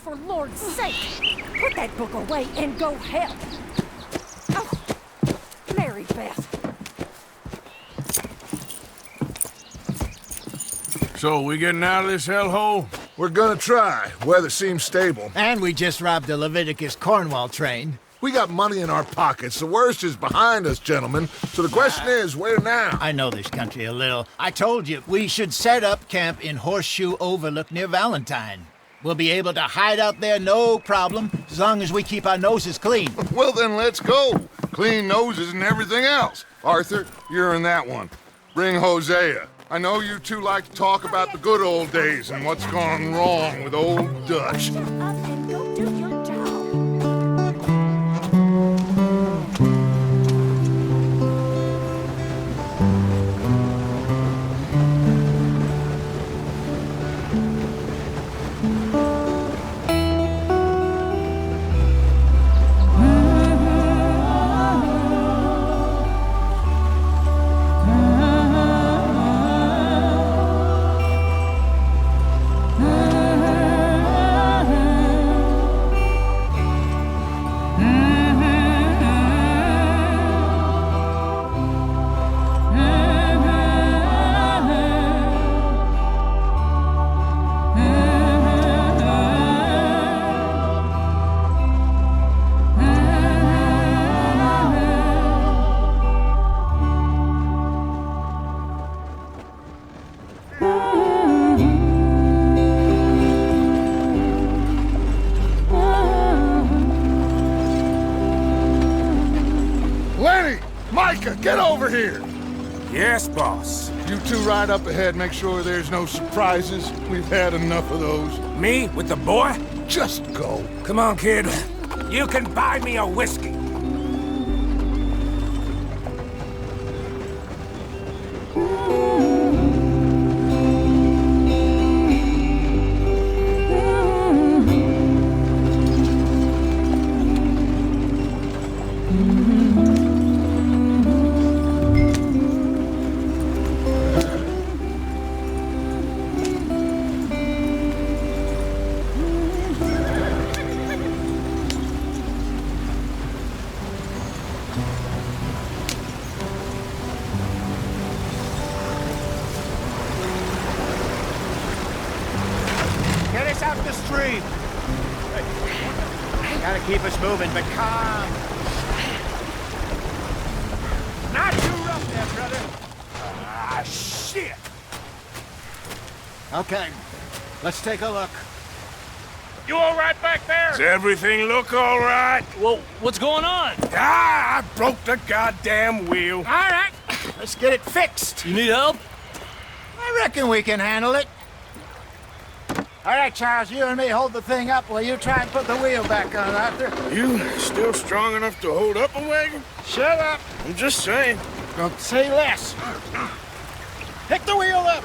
for Lord's sake! Put that book away and go help! Oh, Mary Beth. So, we getting out of this hellhole? We're gonna try. Weather seems stable. And we just robbed a Leviticus Cornwall train. We got money in our pockets. The worst is behind us, gentlemen. So the question is, where now? I know this country a little. I told you, we should set up camp in Horseshoe Overlook near Valentine. We'll be able to hide out there, no problem, as long as we keep our noses clean. Well, then let's go. Clean noses and everything else. Arthur, you're in that one. Bring Hosea. I know you two like to talk about the good old days and what's gone wrong with old Dutch. Shut up and go do your job. Micah, get over here! Yes, boss. You two ride up ahead, make sure there's no surprises. We've had enough of those. Me with the boy? Just go. Come on, kid. You can buy me a whiskey. Out the stream. Gotta keep us moving, but calm. Not too rough there, brother. Ah, shit! Okay, let's take a look. You all right back there? Does everything look all right? Well, what's going on? Ah, I broke the goddamn wheel. All right, let's get it fixed. You need help? I reckon we can handle it. All right, Charles, you and me hold the thing up while you try and put the wheel back on, Arthur. You still strong enough to hold up a wagon? Shut up. I'm just saying. Don't say less. Pick the wheel up.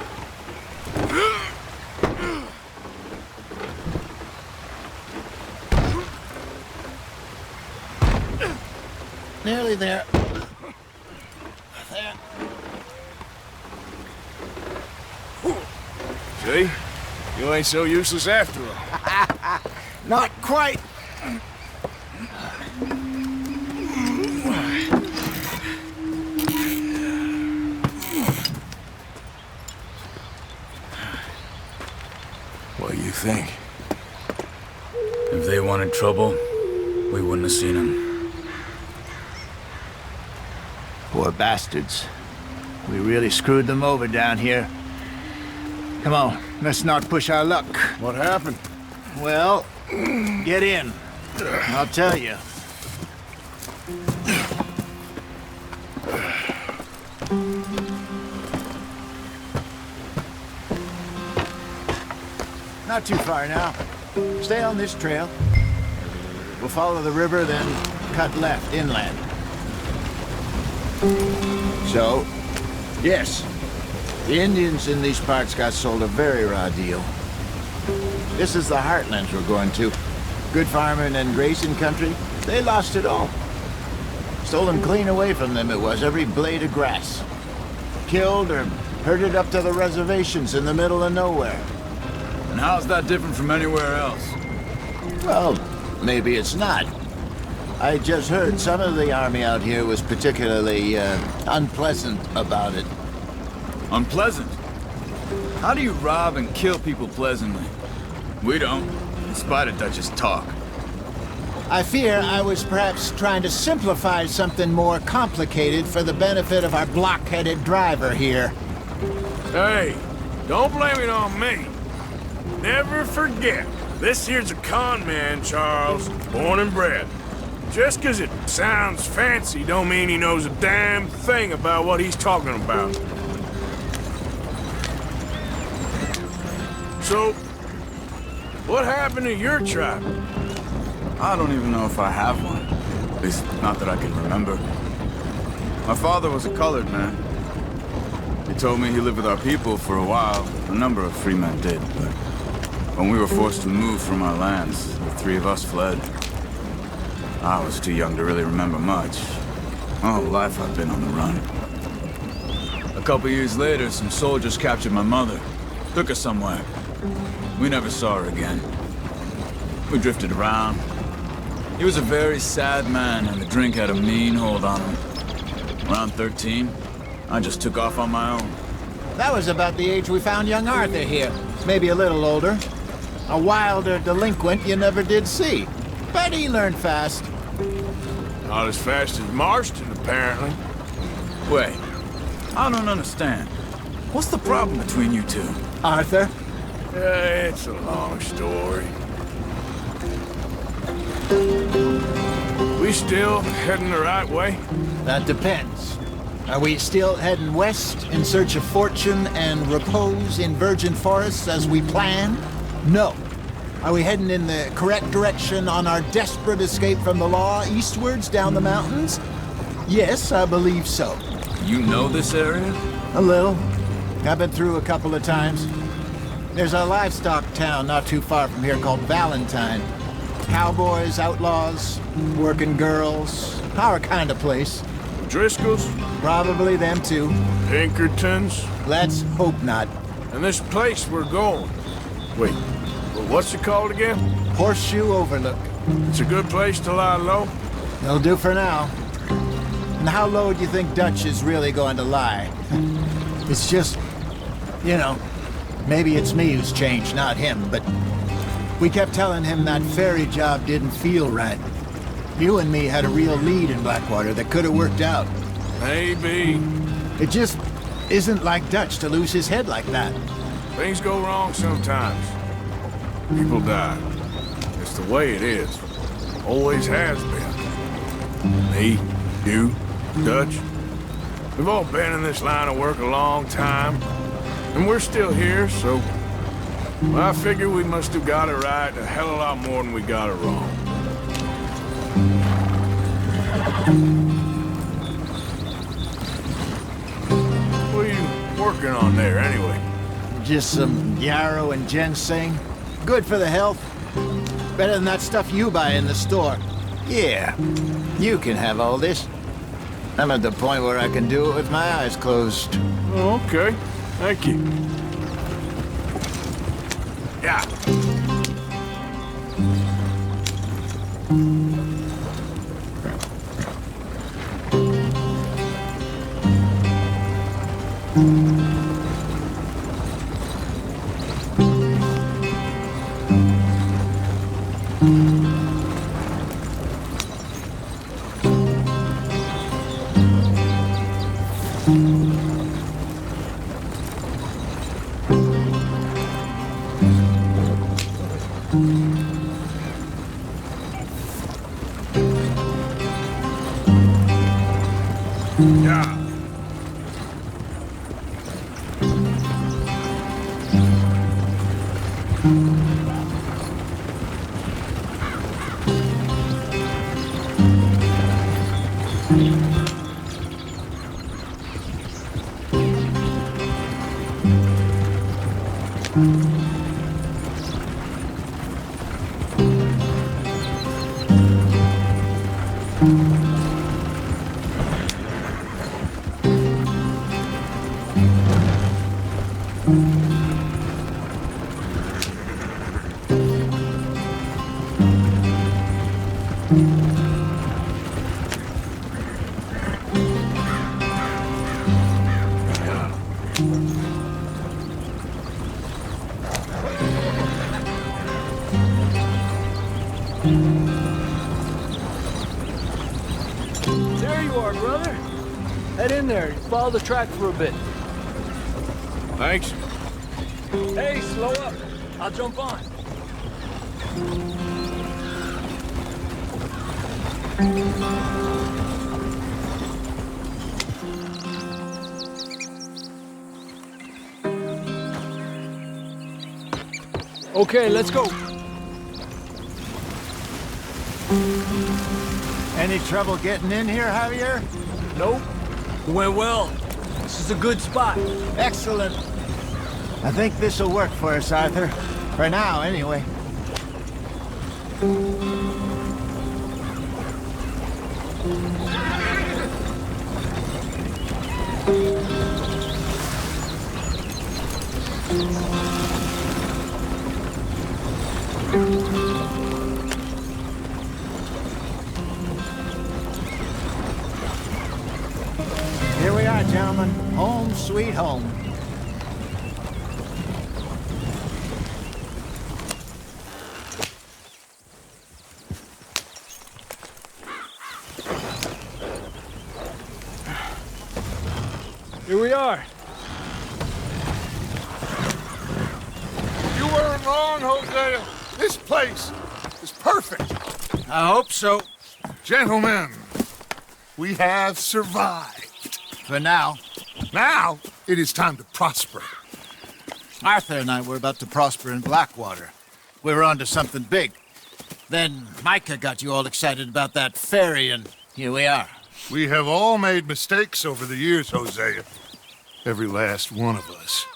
Nearly there. There. See? You ain't so useless after all. Not quite. What do you think? If they wanted trouble, we wouldn't have seen them. Poor bastards. We really screwed them over down here. Come on, let's not push our luck. What happened? Well, get in. I'll tell you. Not too far now. Stay on this trail. We'll follow the river, then cut left inland. So, yes, the Indians in these parts got sold a very raw deal. This is the heartlands we're going to. Good farming and grazing country, they lost it all. Stolen clean away from them it was, every blade of grass. Killed or herded up to the reservations in the middle of nowhere. And how's that different from anywhere else? Well, maybe it's not. I just heard some of the army out here was particularly unpleasant about it. Unpleasant? How do you rob and kill people pleasantly? We don't, in spite of Dutch's talk. I fear I was perhaps trying to simplify something more complicated for the benefit of our block-headed driver here. Hey, don't blame it on me. Never forget, this here's a con man, Charles, born and bred. Just 'cause it sounds fancy don't mean he knows a damn thing about what he's talking about. So, what happened to your tribe? I don't even know if I have one. At least, not that I can remember. My father was a colored man. He told me he lived with our people for a while. A number of free men did, but when we were forced to move from our lands, the three of us fled. I was too young to really remember much. My whole life I've been on the run. A couple years later, some soldiers captured my mother. Took her somewhere. We never saw her again. We drifted around. He was a very sad man, and the drink had a mean hold on him. Around 13, I just took off on my own. That was about the age we found young Arthur here. Maybe a little older. A wilder delinquent you never did see. But he learned fast. Not as fast as Marston, apparently. Wait, I don't understand. What's the problem between you two? Arthur? It's a long story. We still heading the right way? That depends. Are we still heading west in search of fortune and repose in virgin forests as we planned? No. Are we heading in the correct direction on our desperate escape from the law eastwards down the mountains? Yes, I believe so. You know this area? A little. I've been through a couple of times. There's a livestock town not too far from here called Valentine. Cowboys, outlaws, working girls, our kind of place. Driscoll's? Probably them too. Pinkertons? Let's hope not. And this place we're going. Wait, what's it called again? Horseshoe Overlook. It's a good place to lie low? It'll do for now. And how low do you think Dutch is really going to lie? It's just, you know, maybe it's me who's changed, not him, but we kept telling him that ferry job didn't feel right. You and me had a real lead in Blackwater that could have worked out. Maybe. It just isn't like Dutch to lose his head like that. Things go wrong sometimes. People die. It's the way it is. Always has been. Me, you, Dutch. We've all been in this line of work a long time. And we're still here, so... well, I figure we must have got it right a hell of a lot more than we got it wrong. What are you working on there, anyway? Just some yarrow and ginseng. Good for the health. Better than that stuff you buy in the store. Yeah, you can have all this. I'm at the point where I can do it with my eyes closed. Oh, okay. Thank you. Yeah. Yeah. There you are, brother. Head in there and follow the track for a bit. Thanks. Hey, slow up. I'll jump on. Okay, let's go. Any trouble getting in here, Javier? Nope. It went well. This is a good spot. Excellent. I think this'll work for us, Arthur. For now, anyway. Here we are, gentlemen. Home sweet home. Here we are. You weren't wrong, Hosea. This place is perfect. I hope so. Gentlemen, we have survived. For now. Now, it is time to prosper. Arthur and I were about to prosper in Blackwater. We were onto something big. Then Micah got you all excited about that ferry, and here we are. We have all made mistakes over the years, Hosea. Every last one of us.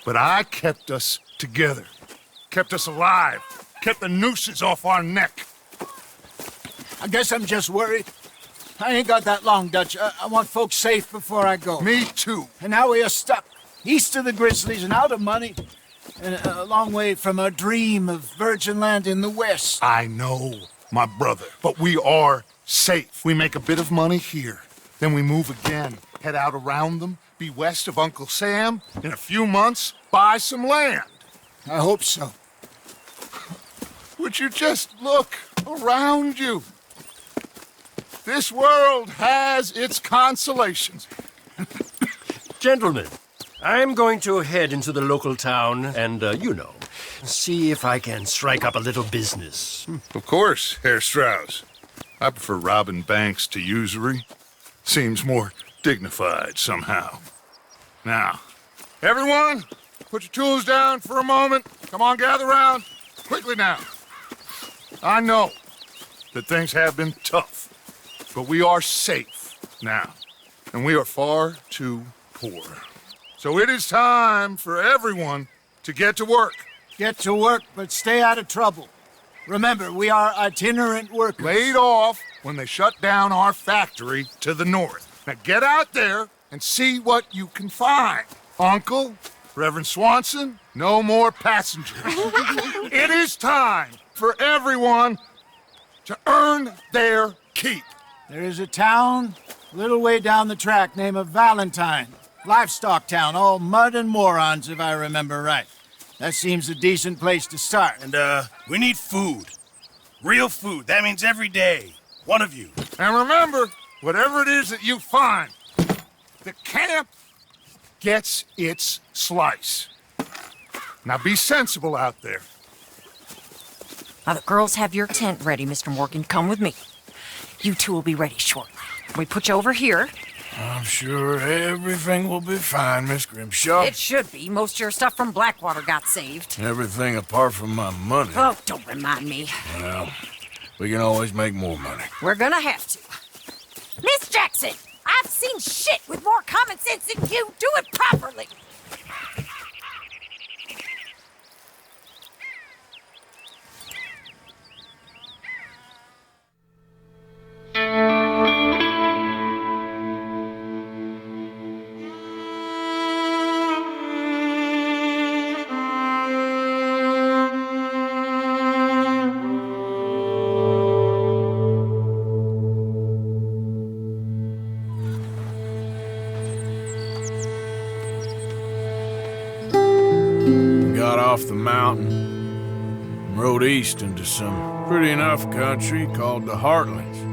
But I kept us together. Kept us alive. Kept the nooses off our neck. I guess I'm just worried. I ain't got that long, Dutch. I want folks safe before I go. Me too. And now we are stuck, east of the Grizzlies and out of money, and a long way from our dream of virgin land in the west. I know, my brother. But we are safe. We make a bit of money here. Then we move again. Head out around them. Be west of Uncle Sam. In a few months, buy some land. I hope so. Would you just look around you? This world has its consolations. Gentlemen, I'm going to head into the local town and, see if I can strike up a little business. Of course, Herr Strauss. I prefer robbing banks to usury. Seems more dignified somehow. Now, everyone, put your tools down for a moment. Come on, gather round. Quickly now. I know that things have been tough, but we are safe now, and we are far too poor. So it is time for everyone to get to work. Get to work, but stay out of trouble. Remember, we are itinerant workers. Laid off when they shut down our factory to the north. Now get out there and see what you can find. Uncle, Reverend Swanson, no more passengers. It is time for everyone to earn their keep. There is a town a little way down the track named Valentine. Livestock town, all mud and morons, if I remember right. That seems a decent place to start. And, we need food. Real food. That means every day. One of you. And remember, whatever it is that you find, the camp gets its slice. Now be sensible out there. Now, the girls have your tent ready, Mr. Morgan. Come with me. You two will be ready shortly. We put you over here. I'm sure everything will be fine, Miss Grimshaw. It should be. Most of your stuff from Blackwater got saved. Everything apart from my money. Oh, don't remind me. Well, we can always make more money. We're gonna have to. Miss Jackson, I've seen shit with more common sense than you. Do it properly. mountain and rode east into some pretty enough country called the Heartlands.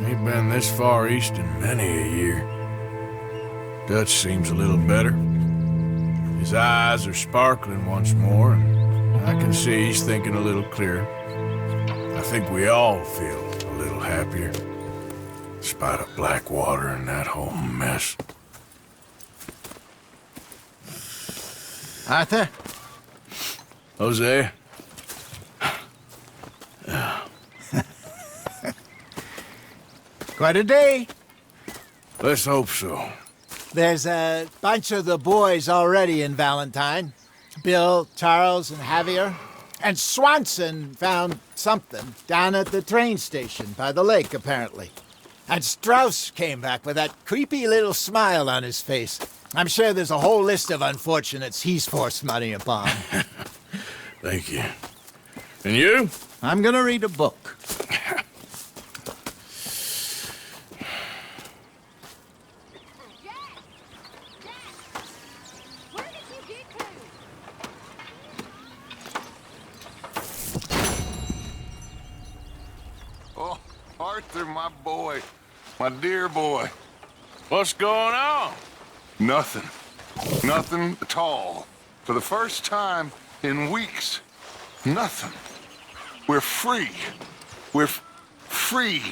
Ain't been this far east in many a year. Dutch seems a little better. His eyes are sparkling once more, and I can see he's thinking a little clearer. I think we all feel a little happier, despite of Blackwater and that whole mess. Arthur? Jose? Quite a day. Let's hope so. There's a bunch of the boys already in Valentine. Bill, Charles, and Javier. And Swanson found something down at the train station by the lake, apparently. And Strauss came back with that creepy little smile on his face. I'm sure there's a whole list of unfortunates he's forced money upon. Thank you. And you? I'm gonna read a book. Oh, Arthur, my boy. My dear boy. What's going on? Nothing. Nothing at all. For the first time in weeks. Nothing. We're free. We're free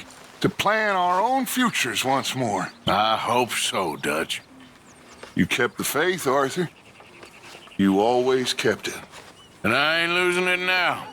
to plan our own futures once more. I hope so, Dutch. You kept the faith, Arthur. You always kept it. And I ain't losing it now.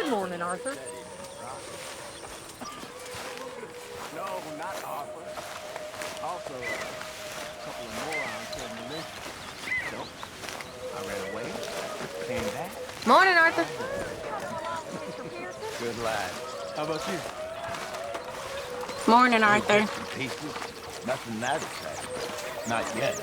Good morning, Arthur. No, not Arthur. Also, a couple of morons killed me. So, I ran away, came back. Morning, Arthur. Good lad. How about you? Morning, Arthur. Bits and pieces. Nothing that exciting. Not yet.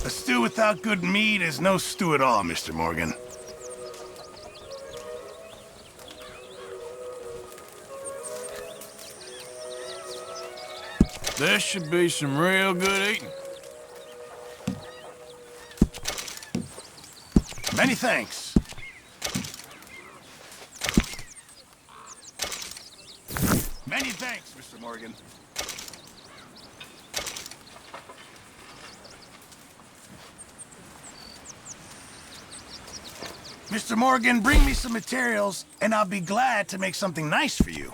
A stew without good meat is no stew at all, Mr. Morgan. This should be some real good eating. Many thanks. Many thanks, Mr. Morgan. Mr. Morgan, bring me some materials, and I'll be glad to make something nice for you.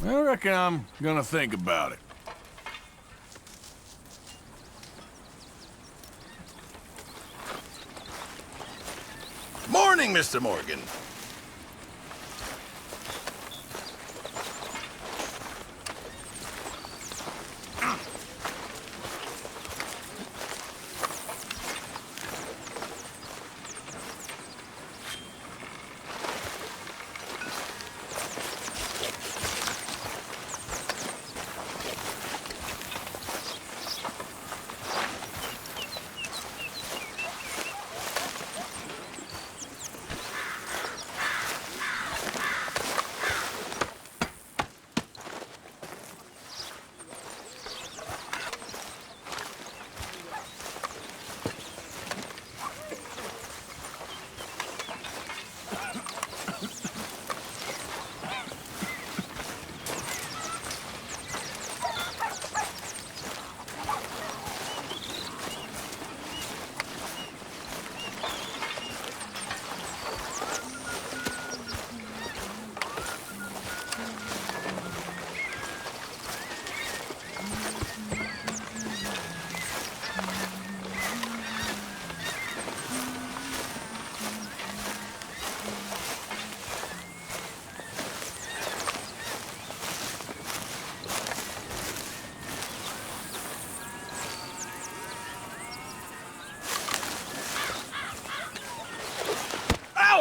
I reckon I'm gonna think about it. Morning, Mr. Morgan.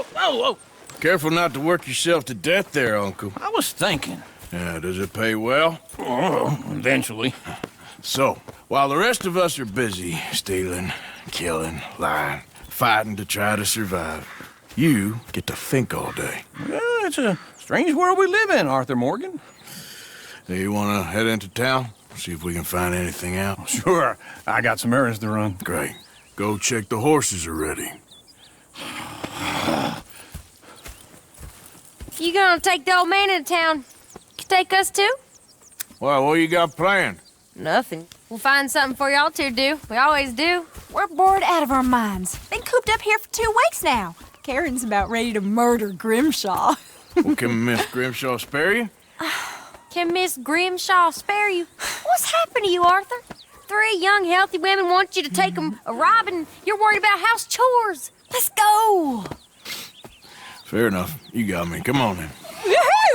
Whoa! Careful not to work yourself to death there, Uncle. I was thinking. Yeah, does it pay well? Oh, eventually. So, while the rest of us are busy stealing, killing, lying, fighting to try to survive, you get to think all day. Well, it's a strange world we live in, Arthur Morgan. Do you want to head into town? See if we can find anything out? Sure, I got some errands to run. Great. Go check the horses are ready. You gonna take the old man into town? Can take us too? Well, what you got planned? Nothing. We'll find something for y'all to do. We always do. We're bored out of our minds. Been cooped up here for 2 weeks now. Karen's about ready to murder Grimshaw. Well, can Miss Grimshaw spare you? Can Miss Grimshaw spare you? What's happened to you, Arthur? 3 young, healthy women want you to take them a robbing. You're worried about house chores. Let's go. Fair enough. You got me. Come on then.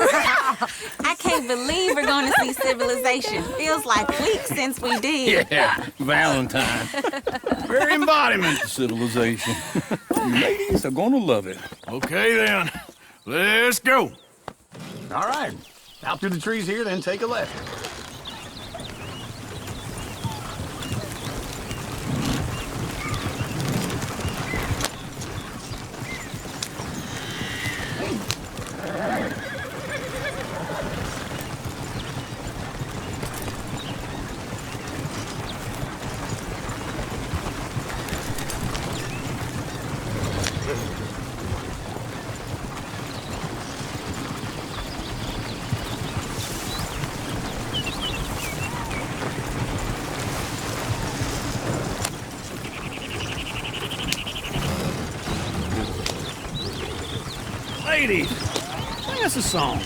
I can't believe we're going to see civilization. Feels like weeks since we did. Yeah, Valentine. Very embodiment of civilization. Ladies are gonna love it. Okay then. Let's go. All right. Out through the trees here, then take a left. Ladies, sing us a song.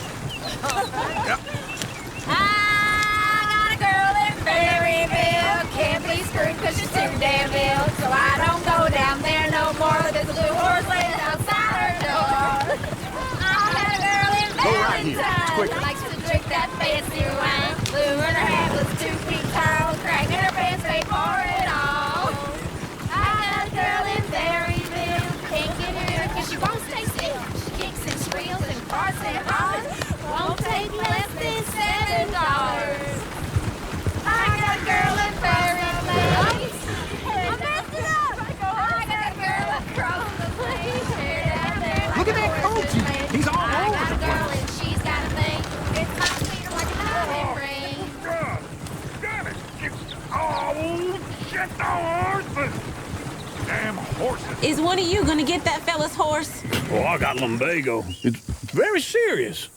I got a girl in Berryville. Can't be screwed cause she's too damn ill. So I don't go down there no more. There's a blue horse laying outside her door. I had a girl in Valentine. Likes to drink that fancy wine. Blue in her hat was 2 feet tall. Crack in her pants, paid for it all. I got a girl in Berryville. Can't get her cause she won't stay still. She kicks and squeals and farts and hollers. Won't take less than $7. I got a girl in Berryville. I messed it up. I got a girl across the plains. Look at that coach. He's all I over got the a girl place. and she's got a thing. It's hot feet like a diamond ring. Damn it! Oh, shit, the horses! Damn horses! Is one of you going to get that fella's horse? Oh, I got lumbago. It's very serious.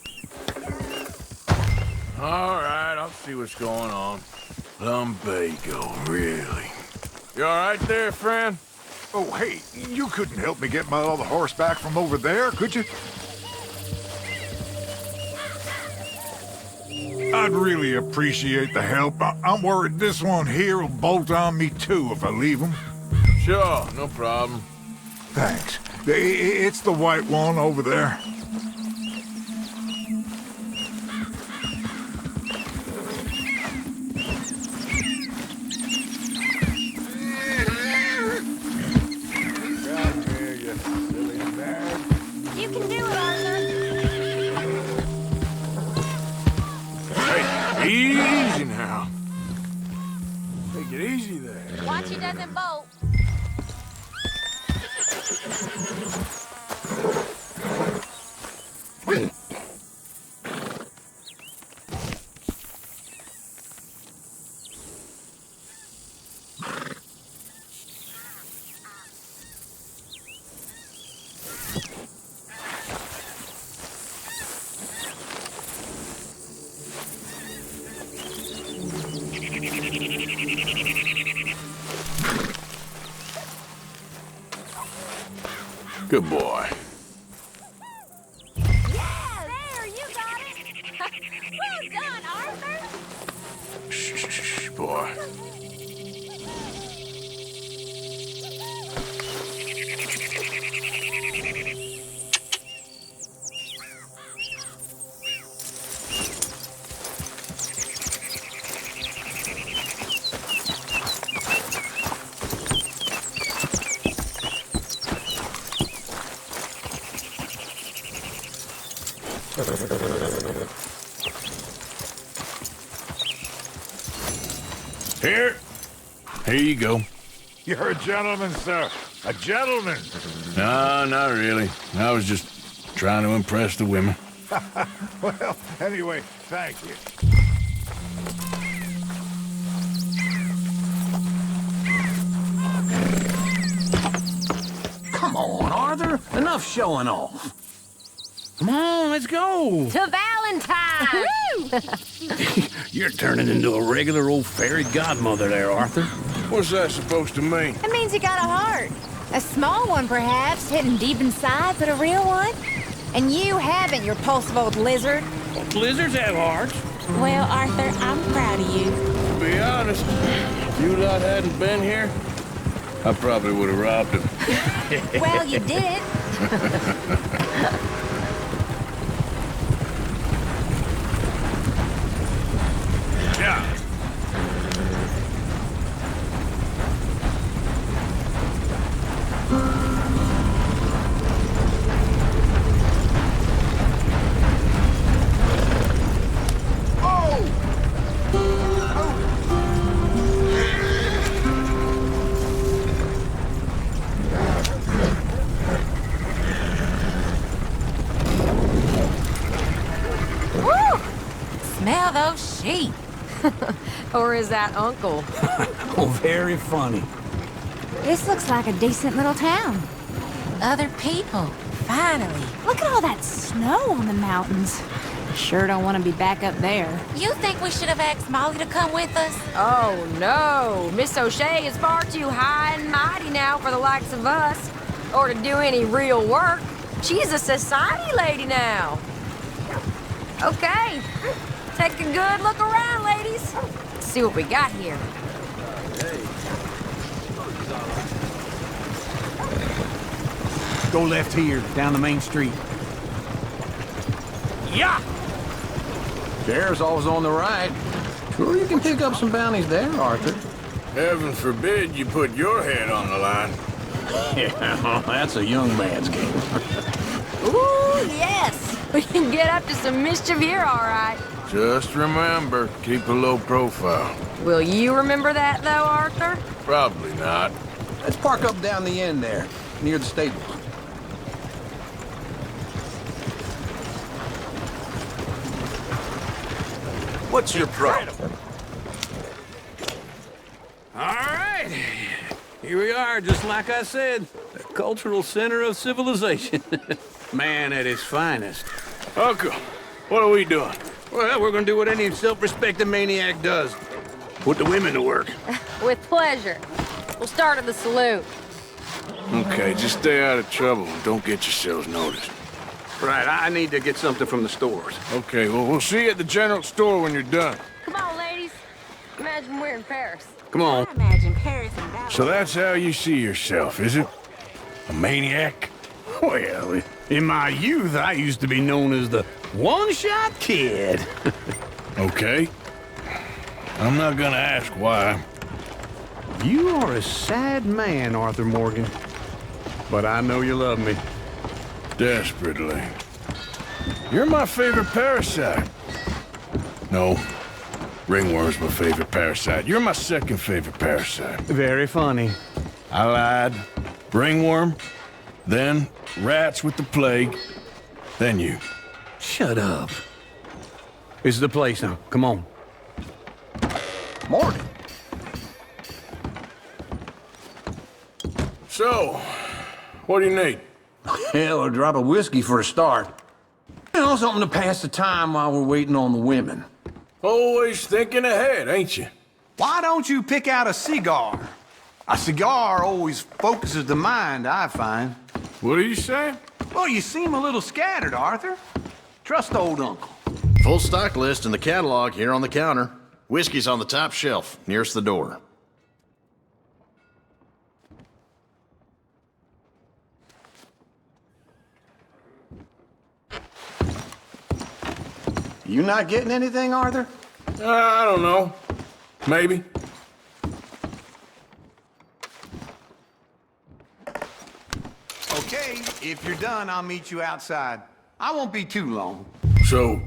All right, I'll see what's going on. Lumbago, really? You all right there, friend? Oh, hey, you couldn't help me get my other horse back from over there, could you? I'd really appreciate the help. I'm worried this one here will bolt on me too if I leave him. Sure, no problem. Thanks. It's the white one over there. You can do it, Arthur. Hey, easy now. Take it easy there. Watch he doesn't bolt. Good boy. Yeah, there, you got it. Well done, Arthur. Shh, boy. Here you go. You're a gentleman, sir. A gentleman. No, not really. I was just trying to impress the women. Well, anyway, thank you. Come on, Arthur. Enough showing off. Come on, let's go. To Valentine! You're turning into a regular old fairy godmother there, Arthur. What's that supposed to mean? That means you got a heart. A small one, perhaps, hidden deep inside, but a real one. And you haven't, you repulsive old lizard. Lizards have hearts. Well, Arthur, I'm proud of you. To be honest, if you lot hadn't been here, I probably would have robbed him. Well, you did. Yeah. Woo! Smell those sheep. Or is that Uncle? Oh, very funny. This looks like a decent little town. Other people, finally. Look at all that snow on the mountains. Sure don't want to be back up there. You think we should have asked Molly to come with us? Oh, no. Miss O'Shea is far too high and mighty now for the likes of us. Or to do any real work. She's a society lady now. Okay. Take a good look around, ladies. Let's see what we got here. Go left here, down the main street. Yeah! Sheriff's always on the right. Sure you can pick up some bounties there, Arthur. Heaven forbid you put your head on the line. Yeah, that's a young man's game. Ooh, yes. We can get up to some mischief here, all right. Just remember, keep a low profile. Will you remember that, though, Arthur? Probably not. Let's park up down the end there, near the stables. What's your problem? All right. Here we are, just like I said. The cultural center of civilization. Man at his finest. Uncle, what are we doing? Well, we're gonna do what any self-respecting maniac does. Put the women to work. With pleasure. We'll start at the saloon. Okay, just stay out of trouble and don't get yourselves noticed. Right, I need to get something from the stores. Okay, well, we'll see you at the general store when you're done. Come on, ladies. Imagine we're in Paris. Come on. I imagine Paris and Dallas. So that's how you see yourself, is it? A maniac? Well, in my youth, I used to be known as the one-shot kid. Okay. I'm not gonna ask why. You are a sad man, Arthur Morgan. But I know you love me. Desperately. You're my favorite parasite. No. Ringworm's my favorite parasite. You're my second favorite parasite. Very funny. I lied. Ringworm, then rats with the plague, then you. Shut up. This is the place now. Come on. Morgan. So, what do you need? Hell, a drop of whiskey for a start. You know, something to pass the time while we're waiting on the women. Always thinking ahead, ain't you? Why don't you pick out a cigar? A cigar always focuses the mind, I find. What are you saying? Well, you seem a little scattered, Arthur. Trust old Uncle. Full stock list in the catalog here on the counter. Whiskey's on the top shelf, nearest the door. You not getting anything, Arthur? I don't know. Maybe. Okay, if you're done, I'll meet you outside. I won't be too long. So,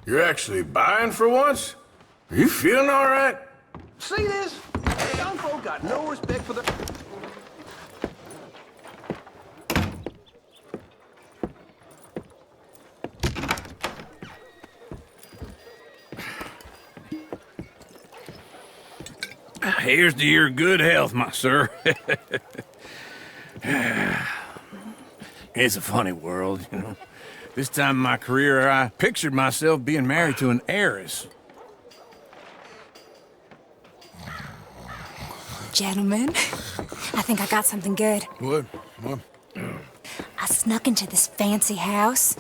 you're actually buying for once? Are you feeling all right? See this? Young folk got no respect for the... Here's to your good health, my sir. It's a funny world, you know. This time in my career, I pictured myself being married to an heiress. Gentlemen, I think I got something good. What? I snuck into this fancy house,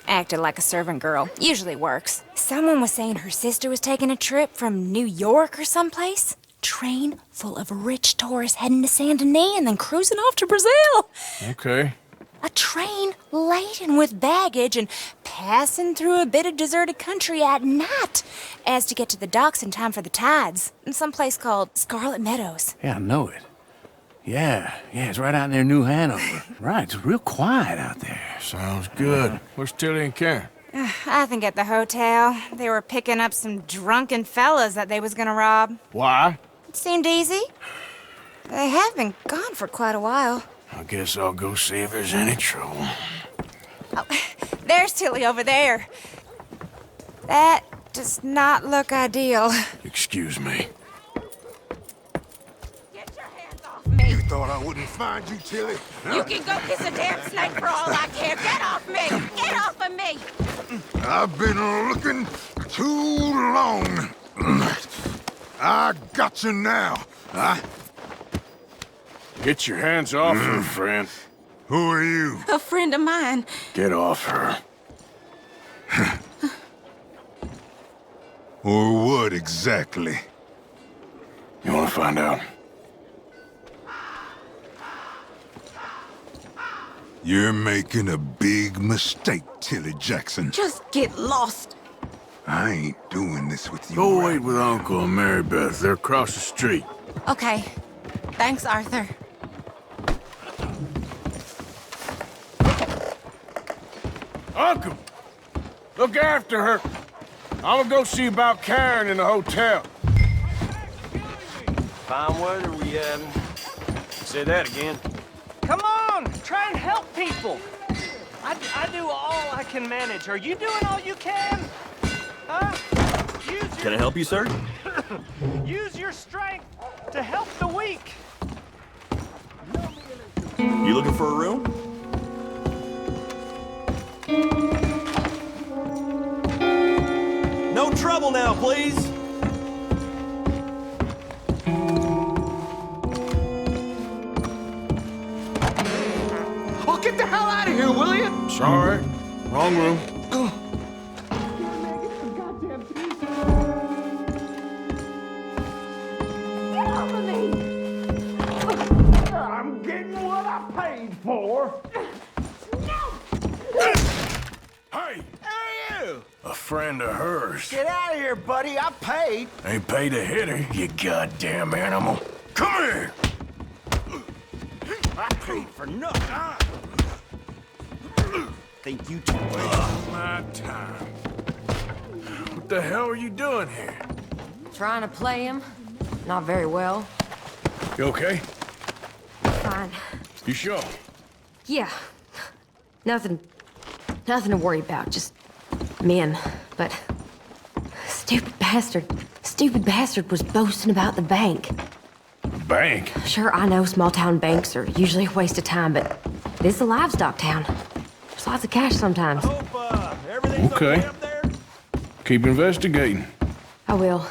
acted like a servant girl. Usually works. Someone was saying her sister was taking a trip from New York or someplace. Train full of rich tourists heading to Saint Denis and then cruising off to Brazil. Okay. A train laden with baggage and passing through a bit of deserted country at night as to get to the docks in time for the tides in some place called Scarlet Meadows. Yeah, I know it. Yeah, it's right out near New Hanover. Right, it's real quiet out there. Sounds good. Where's Tilly and Karen? I think at the hotel. They were picking up some drunken fellas that they was gonna rob. Why? It seemed easy. They have been gone for quite a while. I guess I'll go see if there's any trouble. Oh, there's Tilly over there. That does not look ideal. Excuse me. Get your hands off me. You thought I wouldn't find you, Tilly? You can go kiss a damn snake for all I care. Get off me! Get off of me! I've been looking too long. I got you now. Get your hands off her, friend. Who are you? A friend of mine. Get off her. Or what exactly? You want to find out? You're making a big mistake, Tilly Jackson. Just get lost. I ain't doing this with you. Go wait with Uncle and Mary Beth. They're across the street. Okay. Thanks, Arthur. Uncle! Look after her. I'm gonna go see about Karen in the hotel. Fine weather we having. Say that again. Come on, try and help people. I do all I can manage. Are you doing all you can? Huh? Can I help you, sir? Use your strength to help the weak. You looking for a room? No trouble now, please. Oh, get the hell out of here, will you? Sorry. Wrong room. Get off of me! I'm getting what I paid for. Hey! Hey, you! A friend of hers. Get out of here, buddy. I paid. Ain't paid to hit her, you goddamn animal. Come here! I paid for nothing. Think you two My time. What the hell are you doing here? Trying to play him. Not very well. You okay? Fine. You sure? Yeah. Nothing to worry about. Just men. But stupid bastard was boasting about the bank. The bank? Sure, I know small town banks are usually a waste of time, but this is a livestock town. There's lots of cash sometimes. Everything's okay up there? Keep investigating. I will.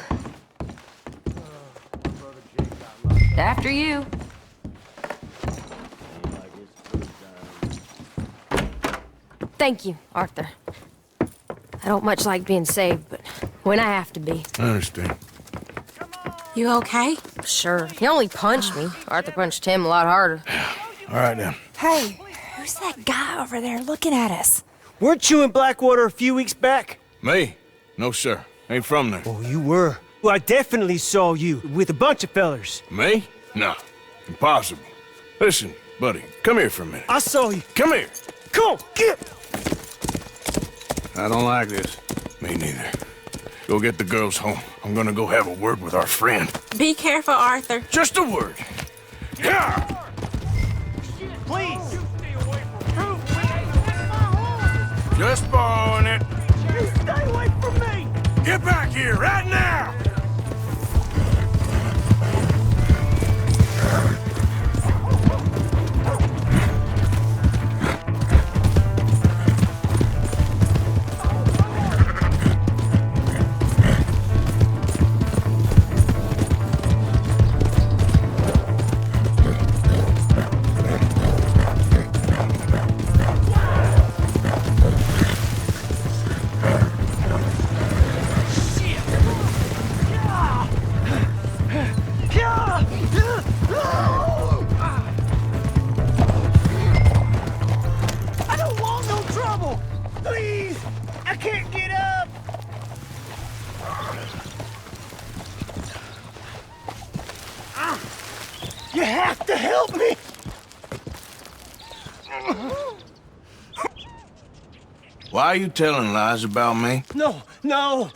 After you. Thank you, Arthur. I don't much like being saved, but when I have to be. I understand. You okay? Sure. He only punched me. Arthur punched him a lot harder. All right, then. Hey, who's that guy over there looking at us? Weren't you in Blackwater a few weeks back? Me? No, sir. Ain't from there. Oh, you were. Well, I definitely saw you with a bunch of fellers. Me? No. Impossible. Listen, buddy, come here for a minute. I saw you. Come here. Come on, get! I don't like this. Me neither. Go get the girls home. I'm gonna go have a word with our friend. Be careful, Arthur. Just a word. Yeah! Please! Just borrowing it. You stay away from me! Get back here right now! I don't want no trouble! Please! I can't get up! You have to help me! Why are you telling lies about me? No, no!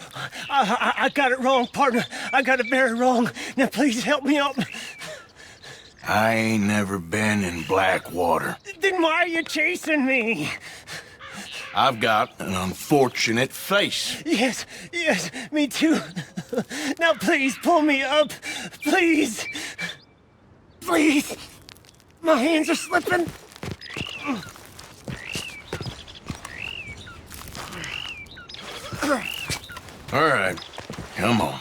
I got it wrong, partner. I got it very wrong. Now please help me up. I ain't never been in Blackwater. Then why are you chasing me? I've got an unfortunate face. Yes, yes, me too. Now please pull me up. Please. Please. My hands are slipping. All right, come on.